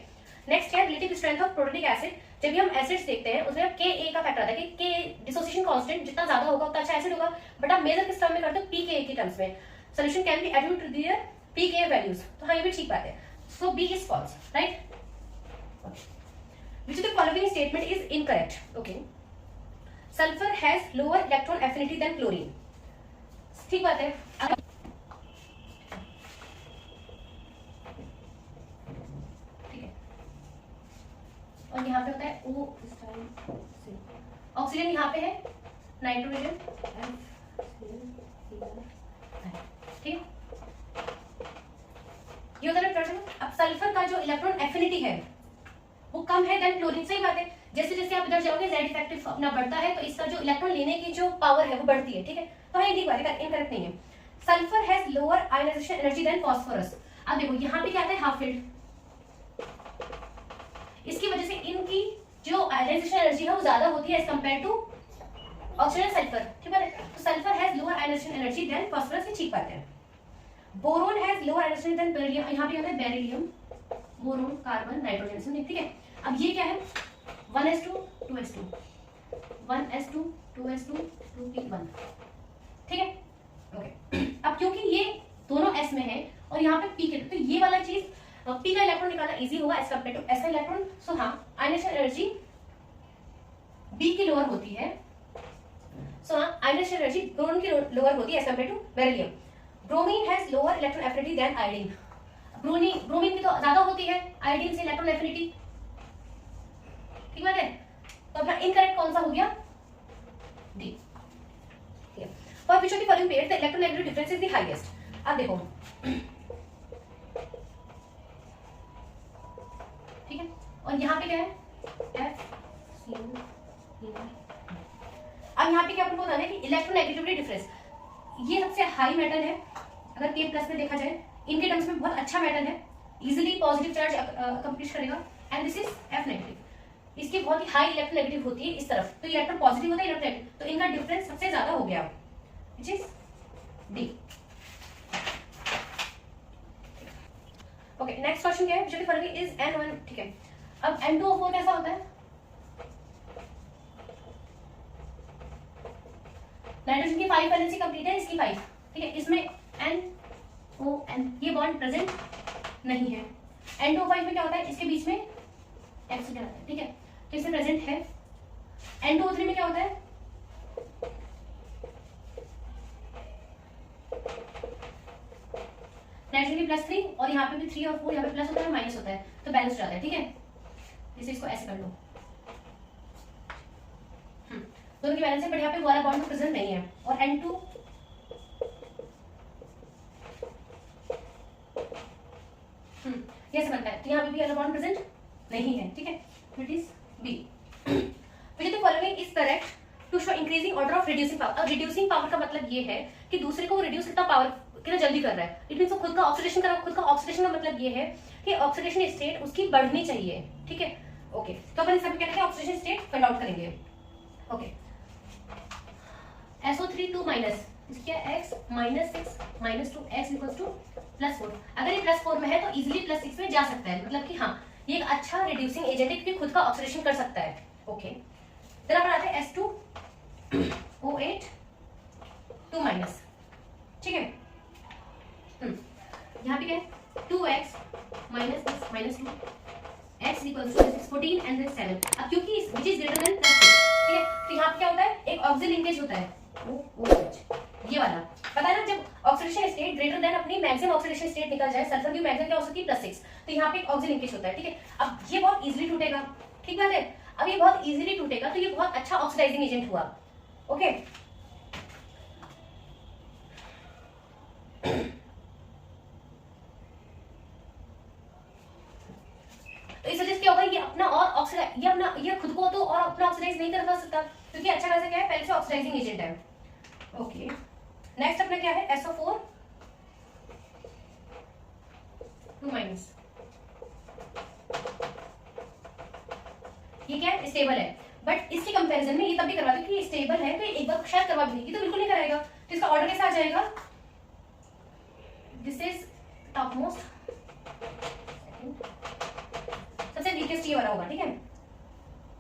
[SPEAKER 1] नेक्स्ट है relative strength of protonic acid. जब भी हम एसिड्स देखते हैं उसमें Ka का फैक्टर आता है कि K डिसोसिएशन कांस्टेंट जितना ज्यादा होगा उतना अच्छा एसिड होगा, बट आप मेजर किस टर्म में करते हो, pKa के टर्म्स में। Solution can be attributed to their pKa values, तो हाँ ये भी ठीक बात है। So B is false, right. Which of the following statement is incorrect? Okay. Sulfur has lower electron affinity than chlorine. ठीक बात है। ठीक है। और यहाँ पे होता है O ऑक्सीजन, यहाँ पे है नाइट्रोजन, ठीक है। ये होता है। अब सल्फर का जो इलेक्ट्रॉन एफिनिटी है वो कम है देन क्लोरीन, सही बात है। जैसे जैसे आप इधर जाओगे Z इफेक्टिव अपना बढ़ता है, तो इसका जो इलेक्ट्रॉन लेने की जो पावर है वो बढ़ती है, ठीक है। तो हाँ ठीक बात है, इनकरेक्ट नहीं है। Sulphur has lower ionization energy than phosphorus. अब देखो यहाँ पे क्या आता है, हाफ फील्ड, इसकी वजह से इनकी जो आयनाइजेशन एनर्जी है वो ज्यादा होती है as compare to oxygen sulphur, ठीक है। तो sulphur has lower ionization energy than phosphorus, ये ठीक बात है। Boron has lower ionization than beryllium, यहाँ पे होता है बेरिलियम, बोरोन, कार्बन, नाइट्रोजन, ठीक है। अब ये क्या है, 1s2 2s2 1s2 2s2 2p1, ठीक है, ओके। अब क्योंकि ये दोनों s में है और यहाँ पे p के, तो ये वाला चीज p का इलेक्ट्रॉन निकालना इजी होगा एज कंपेयर टू s का इलेक्ट्रॉन। सो हाँ आयनाइजेशन एनर्जी b की लोअर होती है, सो हाँ आयनाइजेशन एनर्जी बोरोन की लोअर होती है as compare to beryllium. Bromine has lower electron affinity than iodine. Bromine की तो ज्यादा होती है आयोडीन से इलेक्ट्रॉन एफिनिटी, ठीक बात है। तो अपना इनकरेक्ट कौन सा हो गया, डी, ठीक है। For which of the following pairs the electronegative difference is the highest. अब देखो ठीक है, और यहाँ पे क्या है, FCO। अब यहाँ पे क्या आपको बताना है कि इलेक्ट्रोनेगेटिविटी डिफरेंस ये सबसे हाई मेटल है अगर K+ में देखा जाए, इनके टर्म्स में बहुत अच्छा मेटल है, इजीली पॉजिटिव चार्ज अकम्प्लिश करेगा, एंड दिस इज F-, इसकी बहुत ही हाई इलेक्ट्रोनेगेटिव होती है इस तरफ, तो इलेक्ट्रॉन पॉजिटिव होता है इलेक्ट्रोनेगेटिव, तो इनका डिफरेंस सबसे ज्यादा हो गया, which is D. Okay, next question क्या है, which of the following is N1, ठीक है। अब N2O4 कैसा होता है, नाइट्रोजन की 5 वैलेंसी कंप्लीट है, इसकी 5, ठीक है। इसमें NON ये बॉन्ड प्रेजेंट नहीं है। N2O5 में क्या होता है, इसके बीच में ऑक्सीजन आता है, ठीक है, तो इसमें प्रेजेंट है। N2O3 में क्या होता है, नाइट्रोजन की +3 और यहाँ पे भी 3 और 4, यहाँ पे प्लस होता है माइनस होता है, तो बैलेंस हो जाता है, ठीक है। इसे इसको ऐसे कर लो, दोनों की बैलेंस है, बट यहाँ पे वाला बॉन्ड प्रेजेंट नहीं है। और N2 ये बनता है, तो यहाँ पे भी वाला बॉन्ड प्रेजेंट नहीं है, ठीक है, it is B. Which of the following is correct to show increasing order of reducing power. अब रिड्यूसिंग पावर का मतलब ये है कि दूसरे को रिड्यूस कितना पावर कितना जल्दी कर रहा है, इट मींस वो खुद का ऑक्सीडेशन कर रहा है। खुद का ऑक्सीडेशन का मतलब ये है कि ऑक्सीडेशन स्टेट उसकी बढ़नी चाहिए, ठीक है, ओके। तो अपन इस सब क्या करेंगे, ऑक्सीडेशन स्टेट फाइंड आउट करेंगे, ओके। SO3 2 माइनस इसका x -6 -2 x = +4। अगर ये +4 में है तो इजीली +6 में जा सकता है, मतलब कि हाँ ये एक अच्छा रिड्यूसिंग एजेंट है क्योंकि खुद का ऑक्सीडेशन कर सकता है, ओके। फिर अपन आते हैं S2O8 2 माइनस, ठीक है। यहाँ पे क्या है 2x -6 -2 x = 14 एंड देन 7। अब क्योंकि विच इज ग्रेटर देन +6, ठीक है, तो यहाँ पे क्या होता है, एक ऑक्सी लिंकेज होता है, OH ये वाला, पता है ना, जब ऑक्सीडेशन स्टेट ग्रेटर देन अपनी मैक्सिमम ऑक्सीडेशन स्टेट निकल जाए, सल्फर की मैक्सिमम क्या हो सकती है +6, तो यहाँ पे एक ऑक्सी लिंकेज होता है, ठीक है। अब ये बहुत इजीली टूटेगा, ठीक बात है, अब ये बहुत इजीली टूटेगा, तो ये बहुत अच्छा ऑक्सीडाइजिंग एजेंट हुआ, ओके। तो इस वजह से क्या होगा, ये अपना और ऑक्सीडाइज ये खुद को तो और अपना ऑक्सीडाइज नहीं कर सकता क्योंकि अच्छा खासा क्या है, पहले से ऑक्सीडाइजिंग एजेंट है, ओके। नेक्स्ट अपना क्या है, SO4 2 माइनस, ये क्या है, स्टेबल है, बट इसकी कंपैरिजन में ये तब भी करवा दो कि स्टेबल है, तो एक बार शायद करवा भी नहीं, तो बिल्कुल नहीं कराएगा, तो इसका ऑर्डर कैसा आ जाएगा, दिस इज टॉप मोस्ट, सबसे वीकेस्ट ये वाला होगा, ठीक है,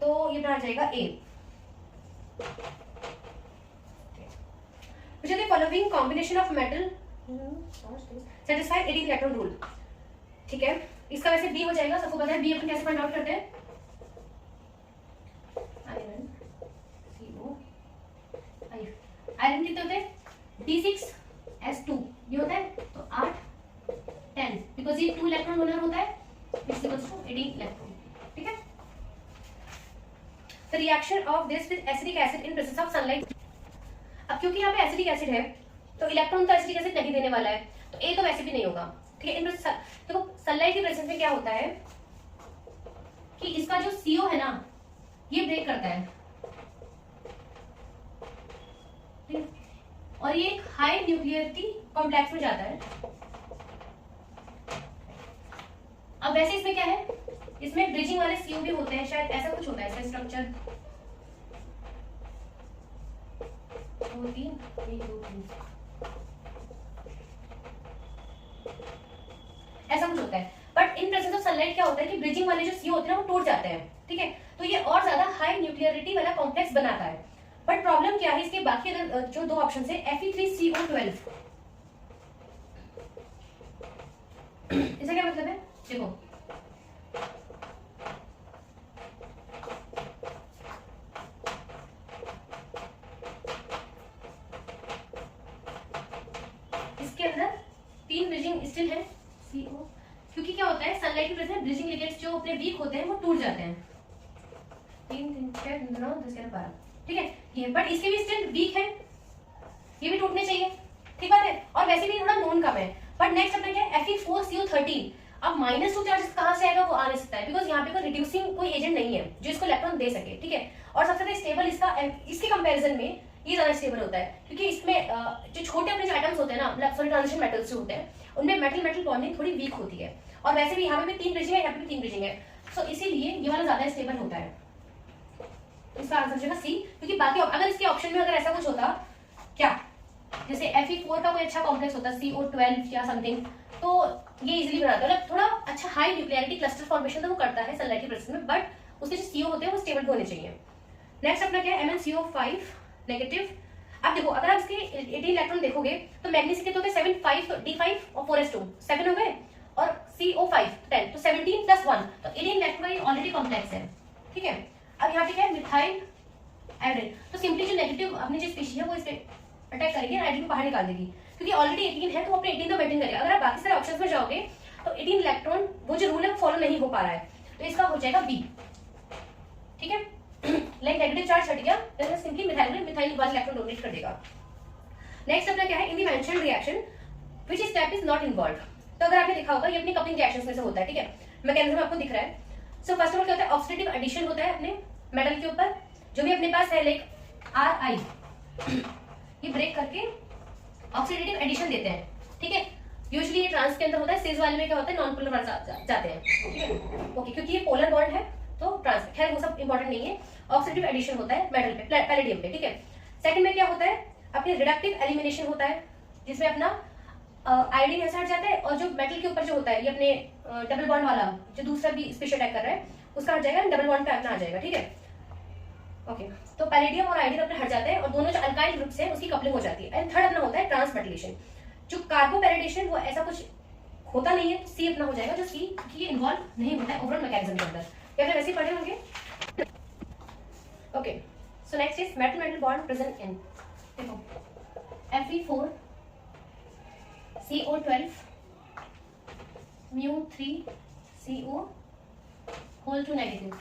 [SPEAKER 1] तो ये आ जाएगा A। Which of the following combination of metal satisfy 18 electron rule, ठीक है, इसका वैसे B हो जाएगा, सबको पता है B अपन कैसे फाइंड आउट करते हैं, आयरन कितने होते हैं, D6S2 ये होता है, तो 8 10 बिकॉज ये 2 इलेक्ट्रॉन डोनर होता है, इट्स इक्वल्स टू 18 इलेक्ट्रॉन, ठीक है। The reaction of this with acidic acid in presence of sunlight। अब क्योंकि यहाँ पे एसिडिक एसिड है तो इलेक्ट्रॉन तो एसिडिक एसिड नहीं देने वाला है, तो A तो वैसे भी नहीं होगा, ठीक है। देखो सनलाइट की प्रेजेंस में क्या होता है कि इसका जो CO है ना ये ब्रेक करता है, और ये एक हाई न्यूक्लियरिटी कॉम्प्लेक्स में जाता है। अब वैसे इसमें क्या है, इसमें ब्रिजिंग वाले CO भी होते हैं, शायद ऐसा कुछ होता है इसका स्ट्रक्चर, 2 3 1 2 3 ऐसा कुछ होता है। But in presence of sunlight क्या होता है कि ब्रिजिंग वाले जो CO होते हैं वो टूट जाते हैं, ठीक है, तो ये और ज्यादा हाई न्यूक्लियरिटी वाला कॉम्प्लेक्स बनाता है। बट प्रॉब्लम क्या है, इसके बाकी अगर जो दो ऑप्शन है Fe3CO12, इसका क्या मतलब है, देखो इसके अंदर 3 ब्रिजिंग स्टिल है CO, क्योंकि क्या होता है सनलाइट की वजह से ब्रिजिंग लिगेंड्स जो अपने वीक होते हैं वो टूट जाते हैं, 3 3 6 9 10 11 12, ठीक है, ये बट इसके भी स्टिल वीक है, ये भी टूटने चाहिए, ठीक बात है, और वैसे भी थोड़ा नोन कम है। बट नेक्स्ट अपना क्या है Fe4CO13, अब -2 चार्जेस कहां से आएगा वो आ नहीं सकता है, बिकॉज यहाँ पे कोई रिड्यूसिंग कोई एजेंट नहीं है जो इसको इलेक्ट्रॉन दे सके, ठीक है। और सबसे ज्यादा स्टेबल इसके कंपैरिजन में ये ज्यादा स्टेबल होता है, क्योंकि इसमें जो छोटे अपने जो एटम्स होते हैं ना, सॉरी ट्रांजिशन मेटल्स जो होते हैं उनमें मेटल मेटल बॉन्डिंग थोड़ी वीक होती है, और वैसे भी यहाँ पे 3 ब्रिजिंग है, यहाँ पे भी 3 ब्रिजिंग है, सो इसीलिए ये वाला ज्यादा स्टेबल होता है। इसका आंसर हो जाएगा सी, क्योंकि बाकी अगर इसके ऑप्शन में अगर ऐसा कुछ होता क्या, जैसे Fe4 का कोई अच्छा कॉम्प्लेक्स होता CO12 या समथिंग, तो ये इजीली बनाता है, मतलब थोड़ा अच्छा हाई न्यूक्लियरिटी क्लस्टर फॉर्मेशन तो वो करता है सनलाइट की प्रेजेंस में, बट उसके जो CO होते हैं वो स्टेबल होने चाहिए। नेक्स्ट अपना क्या है MnCO5 नेगेटिव। अब देखो अगर आप इसके 18 इलेक्ट्रॉन देखोगे तो मैग्नीशियम के तो होते 7 5 तो D5 और 4s2 7 हो गए और CO5 10 तो 17 + 1 तो 18 इलेक्ट्रॉन ऑलरेडी कॉम्प्लेक्स है, ठीक है। अब यहाँ पे क्या है मिथाइल आयोडीन, तो सिंपली जो नेगेटिव अपनी जो स्पीशीज है वो इस पे अटैक करेगी और आयोडीन को बाहर निकाल देगी, क्योंकि ऑलरेडी 18 है तो अपने 18 को मेंटेन करेगा। अगर आप बाकी सारे ऑप्शंस में जाओगे तो 18 इलेक्ट्रॉन वो जो रूल है फॉलो नहीं हो पा रहा है, तो इसका हो जाएगा बी, ठीक है। लाइक नेगेटिव चार्ज हट गया तो सिंपली मिथाइल 1 इलेक्ट्रॉन डोनेट कर देगा। नेक्स्ट अपना क्या है, in the mentioned reaction which step is not involve. तो अगर आपने देखा होगा ये अपनी कपलिंग रिएक्शंस में से होता है, ठीक है। मैकेनिज्म आपको दिख रहा है। सो फर्स्ट ऑफ ऑल क्या होता है, ऑक्सीडेटिव एडिशन होता है अपने मेटल के ऊपर, जो भी अपने पास है लाइक RI ये ब्रेक करके ऑक्सीडेटिव एडिशन देते हैं, ठीक है। यूजुअली ये ट्रांस के अंदर होता है, सिस वाले में क्या होता है नॉन पोलर वाले जाते हैं, ठीक है। ओके, क्योंकि ये पोलर बॉन्ड है तो ट्रांस, खैर वो सब इंपॉर्टेंट नहीं है। ऑक्सीडेटिव एडिशन होता है मेटल पे, पैलेडियम पे, ठीक है। सेकंड में क्या होता है, अपने रिडक्टिव एलिमिनेशन होता है, जिसमें अपना आयोडीन ऐसा हट जाता है और जो मेटल के ऊपर जो होता है ये अपने डबल बॉन्ड वाला जो दूसरा भी स्पेशल अटैक कर रहा है उसका हट जाएगा, डबल बॉन्ड पे अपना आ जाएगा, ठीक है। ओके, तो पैलेडियम और आयोडीन अपने हट जाते हैं और दोनों जो अल्काइल ग्रुप्स हैं उसकी कपलिंग हो जाती है। एंड थर्ड अपना होता है ट्रांसमेटलेशन, जो कार्बोपैरिडेशन वो ऐसा कुछ होता नहीं है, सी अपना हो जाएगा, जो सी क्योंकि ये इन्वॉल्व नहीं होता है ओवरऑल मैकेनिज्म के अंदर, ये अपने वैसे पढ़े होंगे। Okay, so next is metal metal bond present in, देखो Fe4 CO12 μ3 CO whole to negative,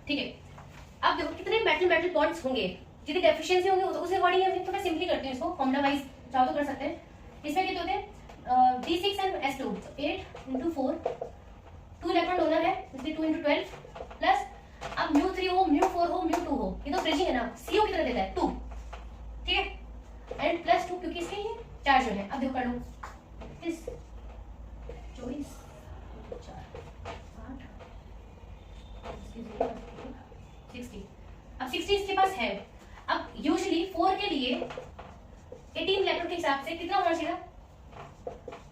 [SPEAKER 1] ठीक है। अब देखो कितने मेटल मेटल बॉन्ड्स होंगे, जितनी डेफिशिएंसी होंगे उस अकॉर्डिंग हम थोड़ा सिंपली करते हैं इसको, फॉर्मूला वाइज चाहो तो कर सकते हैं। इसमें कितने होते हैं D6 and S2, 8 × 4, 2 electron donor है इसलिए 2 × 12 प्लस अब μ3 हो μ4 हो μ2 हो, ये तो ब्रिजिंग है ना, CO कितना देता है 2, ठीक है। एंड प्लस 2 क्योंकि इसके ये चार्ज जो है। अब देखो कर लो इस 24 4 8 60, अब 60 इसके पास है। अब यूजुअली 4 के लिए 18 इलेक्ट्रॉन के हिसाब से कितना होना चाहिए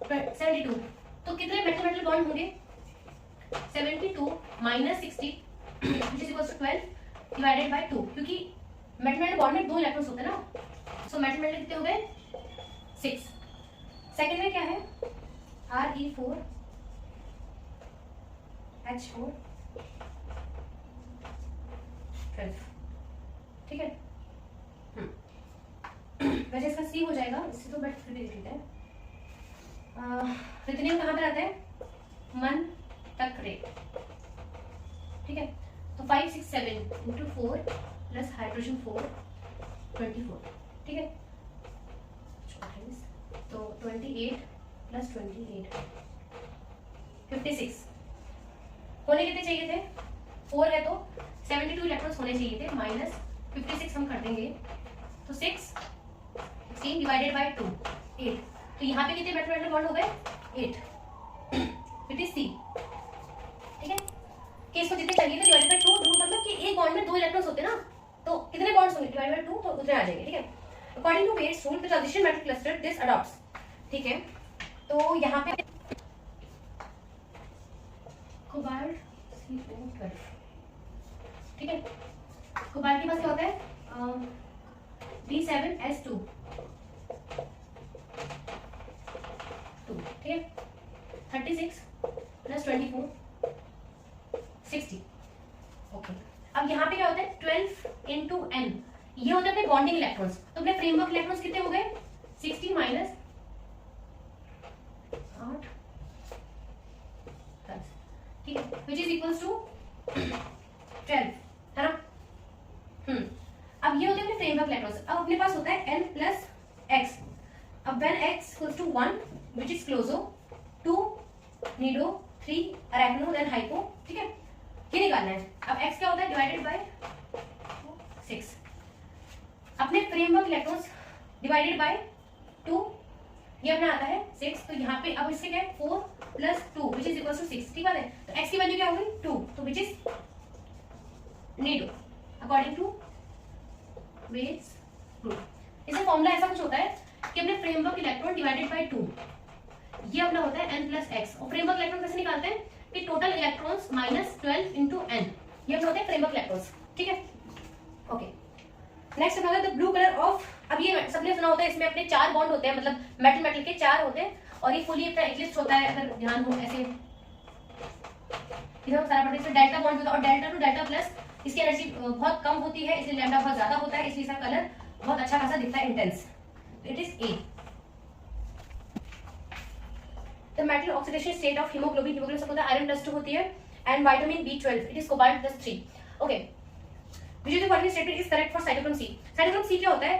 [SPEAKER 1] 72, तो कितने मेटल मेटल बॉन्ड होंगे 72 - 60 which is equals to 12 divided by 2, क्योंकि मेटल मेटल बॉन्ड में 2 इलेक्ट्रॉन्स होते हैं ना, सो मेटल मेटल कितने हो गए 6। सेकंड में क्या है Re4 H4 12, ठीक है। वैसे इसका सी हो जाएगा, इससे तो बट फिर भी देख लेते हैं। रिथेनियम कहाँ पर आता है मन तक रेट, ठीक है। तो 5 6 7 × 4 प्लस हाइड्रोजन 4 24, ठीक है। तो 28 + 28 56 होने कितने चाहिए थे, 4 है तो 72 इलेक्ट्रॉन्स होने चाहिए थे, माइनस 56 हम कर देंगे तो 6 16 डिवाइडेड बाय 2 8, तो यहाँ पे कितने मेटल मेटल बॉन्ड हो गए 8, इट इज सी, ठीक है। कि इसको जितने चाहिए थे डिवाइडेड बाय 2, मतलब कि एक बॉन्ड में 2 इलेक्ट्रॉन्स होते हैं ना, तो कितने बॉन्ड्स होंगे डिवाइडेड बाय 2 तो उतने आ जाएंगे, ठीक है। According to Wade's rule the transition metal cluster this adopts, ठीक है। तो यहाँ पे कोबाल्ट C12, ठीक है। कोबाल्ट के पास क्या होता है D7S2 2, ठीक है। 36 + 24 60, ओके। अब यहाँ पे क्या होता है 12 × n, ये होता है अपने बॉन्डिंग इलेक्ट्रॉन्स, तो अपने फ्रेमवर्क इलेक्ट्रॉन्स कितने हो गए 60 - 8 10, ठीक है, which is equals to 12, है ना। अब ये होते हैं अपने फ्रेमवर्क इलेक्ट्रॉन्स। अब अपने पास होता है n + x, अब when x equals to 1 which is closo, 2 nido, 3 arachno then hypo, ठीक है। ये निकालना है। अब x क्या होता है डिवाइडेड बाय 6, अपने फ्रेमवर्क इलेक्ट्रॉन्स डिवाइडेड बाय 2, ये अपना आता है 6, तो यहाँ पे अब इसके क्या है 4 + 2 which is equals to 6, ठीक है। तो x की वैल्यू क्या होगी 2, तो which is nido according to Wade's rule. इसका फॉर्मूला ऐसा कुछ होता है कि अपने फ्रेमवर्क इलेक्ट्रॉन डिवाइडेड बाय 2, ये अपना होता है n + x, और फ्रेमवर्क इलेक्ट्रॉन कैसे निकालते हैं कि टोटल इलेक्ट्रॉन्स -12 × n, ये अपना होता है फ्रेमवर्क इलेक्ट्रॉन्स, ठीक है। ओके, नेक्स्ट अपना होता है द ब्लू कलर ऑफ, अब ये सबने सुना होता है, इसमें अपने 4 बॉन्ड होते हैं, मतलब मेटल मेटल के 4 होते हैं, और ये फुली अपना एक्लिप्स होता है, अगर ध्यान हो ऐसे इधर सारा पढ़ते हैं, डेल्टा बॉन्ड होता है, और डेल्टा टू डेल्टा प्लस इसकी एनर्जी बहुत कम होती है, इसलिए लैम्डा बहुत ज्यादा होता है, इसलिए इसका कलर बहुत अच्छा खासा दिखता है, intense. It is a. The metal oxidation state of haemoglobin, haemoglobin सब होता है, आयरन +2 होती है, and vitamin B12, it is cobalt +3। Okay, which of the following statement is correct for cytochrome C? Cytochrome C क्या होता है?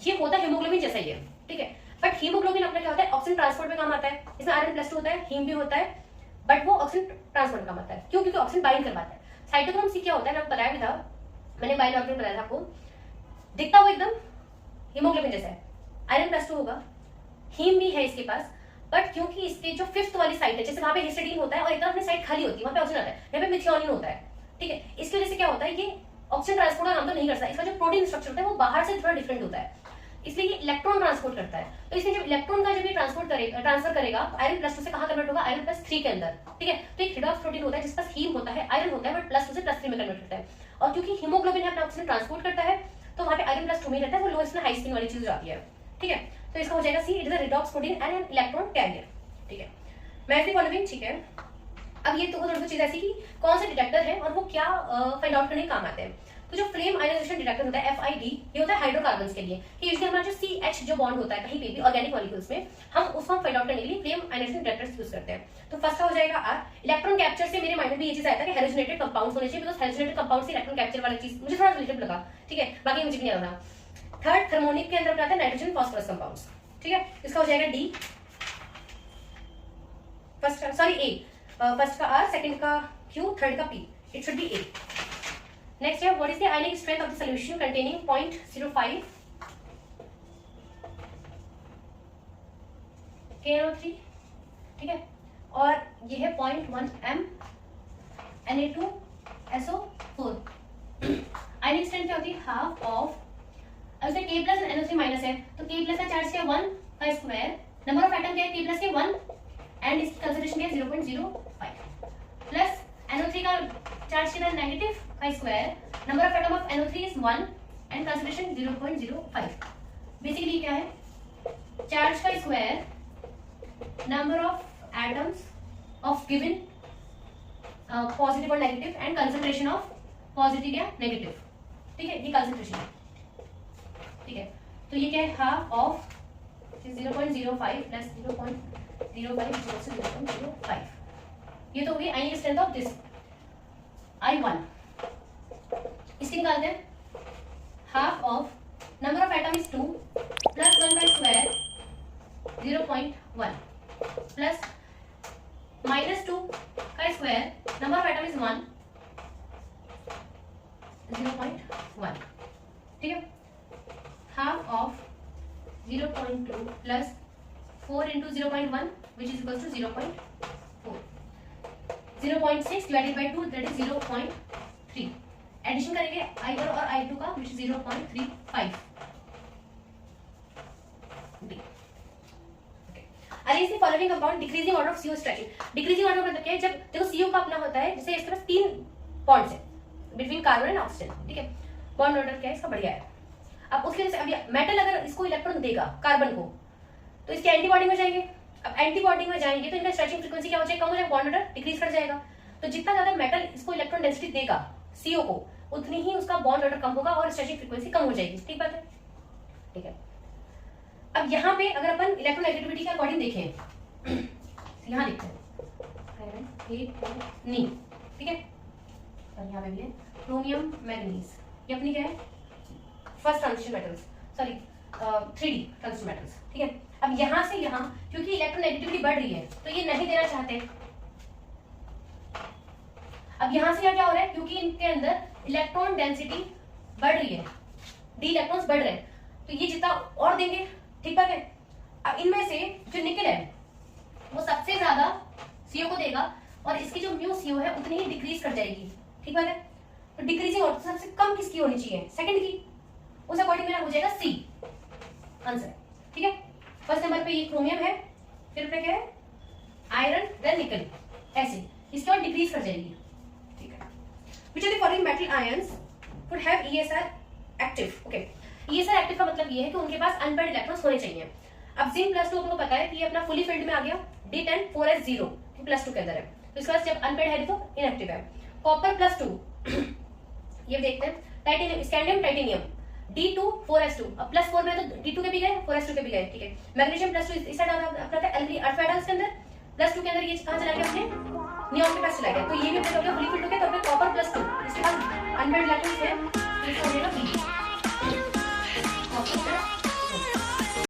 [SPEAKER 1] ये होता है हीमोग्लोबिन जैसा ही है, ठीक है, बट हीमोग्लोबिन अपना क्या होता है, ऑक्सीजन ट्रांसपोर्ट में काम आता है, इसमें आयरन +2 होता है, हीम भी होता है, बट वो ऑक्सीजन ट्रांसपोर्ट में काम आता है, क्यों? क्योंकि ऑक्सीजन बाइंड करवाता है। साइटोक्रोम C क्या होता है, मैंने बताया भी था, मैंने बायोलॉजी में बताया था आपको, दिखता वो एकदम हीमोग्लोबिन जैसा है, आयरन +2 होगा, हीम भी है इसके पास, बट क्योंकि इसके जो 5th वाली साइट है, जैसे वहां पे हिस्टिडीन होता है और एक तरफ अपनी साइट खाली होती है, वहां पे ऑक्सीजन आता है, यहाँ पे मिथियोनिन होता है, ठीक है, इसकी वजह से क्या होता है, ये ऑक्सीजन ट्रांसपोर्ट का काम तो नहीं करता, इसका जो प्रोटीन स्ट्रक्चर होता है वो बाहर से थोड़ा डिफरेंट होता है, इसलिए ये इलेक्ट्रॉन ट्रांसपोर्ट करता है। तो इसलिए जब इलेक्ट्रॉन का जब ये ट्रांसफर करेगा तो आयरन +2 से कहां कन्वर्ट होगा, आयरन +3 के अंदर, ठीक है। तो एक रिडॉक्स प्रोटीन होता है जिसका हीम होता है, आयरन होता है, बट +2 से +3 में कन्वर्ट होता है, और क्योंकि हीमोग्लोबिन है अपना ऑक्सीजन ट्रांसपोर्ट करता है, तो वहां पे आयरन +2 में रहता है, वो लोएस्ट में हाई स्पिन वाली चीज जाती है, ठीक है। तो इसका हो जाएगा C, it is a redox protein and an electron carrier, ठीक है। मैथ फॉलोइंग, ठीक है। अब ये तो थोड़ी चीज ऐसी कि कौन से डिटेक्टर है और वो क्या फाइंड आउट करने के काम आते हैं। तो जो फ्लेम आयोनाइजेशन डिटेक्टर होता है FID, ये होता है हाइड्रोकार्बन्स के लिए, कि यूजुअली हमारा जो CH जो बॉन्ड होता है कहीं पे भी ऑर्गेनिक मॉलिक्यूल्स में, हम उसको फाइंड आउट करने के लिए फ्लेम आयोनाइजेशन डिटेक्टर्स यूज करते हैं। तो फर्स्ट का हो जाएगा R। इलेक्ट्रॉन कैप्चर से मेरे माइंड में भी ये चीज आया था कि हेलोजनेटेड कंपाउंड्स होने चाहिए, बिकॉज़ हेलोजनेटेड कंपाउंड से इलेक्ट्रॉन कैप्चर वाला चीज मुझे थोड़ा रिलेटेड लगा, ठीक है, बाकी मुझे भी नहीं लगा। थर्ड, थर्मोनिक के अंदर आता है नाइट्रोजन फॉस्फोरस कंपाउंड्स, ठीक है, इसका हो जाएगा D। First sorry A, first का R, सेकंड का Q, थर्ड का P, it should be A। Next है, what is the ionic strength of the solution containing 0.05 KNO3, ठीक है, और ये है 0.1 m Na2SO4। आयनिक स्ट्रेंथ क्या होती है, हाफ ऑफ, अब इसमें K+ और NO3 माइनस है, तो K+ का चार्ज क्या है 1 का स्क्वायर, नंबर ऑफ एटम क्या है K+ के 1, एंड इसकी कंसंट्रेशन क्या है 0.05, प्लस NO3 का चार्ज कितना है नेगेटिव का square, number of atom of NO3 is 1 and concentration 0.05। Basically क्या है, चार्ज का square, number of atoms of given positive और negative, and concentration of positive या नेगेटिव, ठीक है, ये कंसंट्रेशन है, ठीक है। तो ये क्या है, हाफ ऑफ 0.05 प्लस 0.05 से 0.05, ये तो हो गई आयनिक स्ट्रेंथ ऑफ दिस I1। इसकी निकालते हैं, half of number of atom is 2 plus 1 का स्क्वायर 0.1 प्लस -2 का square, number of atom is 1, 0.1, ठीक है। Half of 0.2 plus 4 into 0.1 which is equals to 0.4, 0.6 divided by 2 that is 0.3, addition करेंगे I1 और I2 का which is 0.35। Arrange the following compound decreasing order of CO stretching. Decreasing order मतलब क्या है, जब देखो CO का अपना होता है, जैसे इसके पास 3 बॉन्ड्स है बिटवीन कार्बन एंड ऑक्सीजन, ठीक है, बॉन्ड ऑर्डर क्या है इसका, बढ़िया है। अब उसके वजह से अब मेटल अगर इसको इलेक्ट्रॉन देगा कार्बन को, तो इसके एंटीबॉडी में जाएंगे, अब एंटीबॉडी में जाएंगे तो इनका स्ट्रेचिंग फ्रीक्वेंसी क्या हो जाएगा, कम हो जाएगा, बॉन्ड ऑर्डर डिक्रीज कर जाएगा। तो जितना ज्यादा मेटल इसको इलेक्ट्रॉन डेंसिटी देगा CO को, उतनी ही उसका बॉन्ड ऑर्डर कम होगा और स्ट्रेचिंग फ्रीक्वेंसी कम हो जाएगी, ठीक बात है, ठीक है। अब यहाँ पे अगर अपन इलेक्ट्रोनेगेटिविटी के अकॉर्डिंग देखें, यहाँ देखते हैं नी, ठीक है, और यहाँ पे भी है क्रोमियम मैग्नीज, ये अपनी क्या है, first transition metals, sorry 3D transition metals, ठीक है। अब यहाँ से यहाँ क्योंकि इलेक्ट्रोनेगेटिविटी बढ़ रही है तो ये नहीं देना चाहते। अब यहाँ से क्या हो रहा है, क्योंकि इनके अंदर इलेक्ट्रॉन डेंसिटी बढ़ रही है, डी इलेक्ट्रॉन्स बढ़ रहे हैं, तो ये जितना और देंगे, ठीक बात है। अब इनमें से जो निकल है वो सबसे ज्यादा CO को देगा और इसकी जो म्यू CO है उतनी ही डिक्रीज कर जाएगी, ठीक बात है। तो डिक्रीजिंग ऑर्डर सबसे कम किसकी होनी चाहिए, सेकंड की, उस अकॉर्डिंग मेरा हो जाएगा C आंसर, ठीक है। फर्स्ट नंबर पे ये क्रोमियम है, फिर पे क्या है आयरन, देन निकल, ऐसे इसके बाद डिक्रीज कर जाएगी, ठीक है। Which of the following metal ions would have ESR active. Okay, ये सर एक्टिव का मतलब ये है कि उनके पास अनपेयर्ड इलेक्ट्रॉन्स होने चाहिए। अब जिंक प्लस 2 आपको पता है कि ये अपना फुली फिल्ड में आ गया, D10 4s0 प्लस 2 के अंदर है, तो इसके बाद जब अनपेयर्ड है तो इनएक्टिव है। कॉपर प्लस 2 ये देखते हैं, titanium scandium titanium D2 4s2, अब प्लस 4 में तो D2 के भी गए 4s2 के भी गए, ठीक है। मैग्नीशियम प्लस 2 इस साइड अपना था एल्कली अर्थ मेटल्स के अंदर, प्लस 2 के अंदर ये कहां चला गया अपने नियॉन के पास चला गया, तो ये भी अपने हो गया फुली फिल्ड हो गया। तो अपने कॉपर प्लस 2 इसके बाद अनपेयर्ड इलेक्ट्रॉन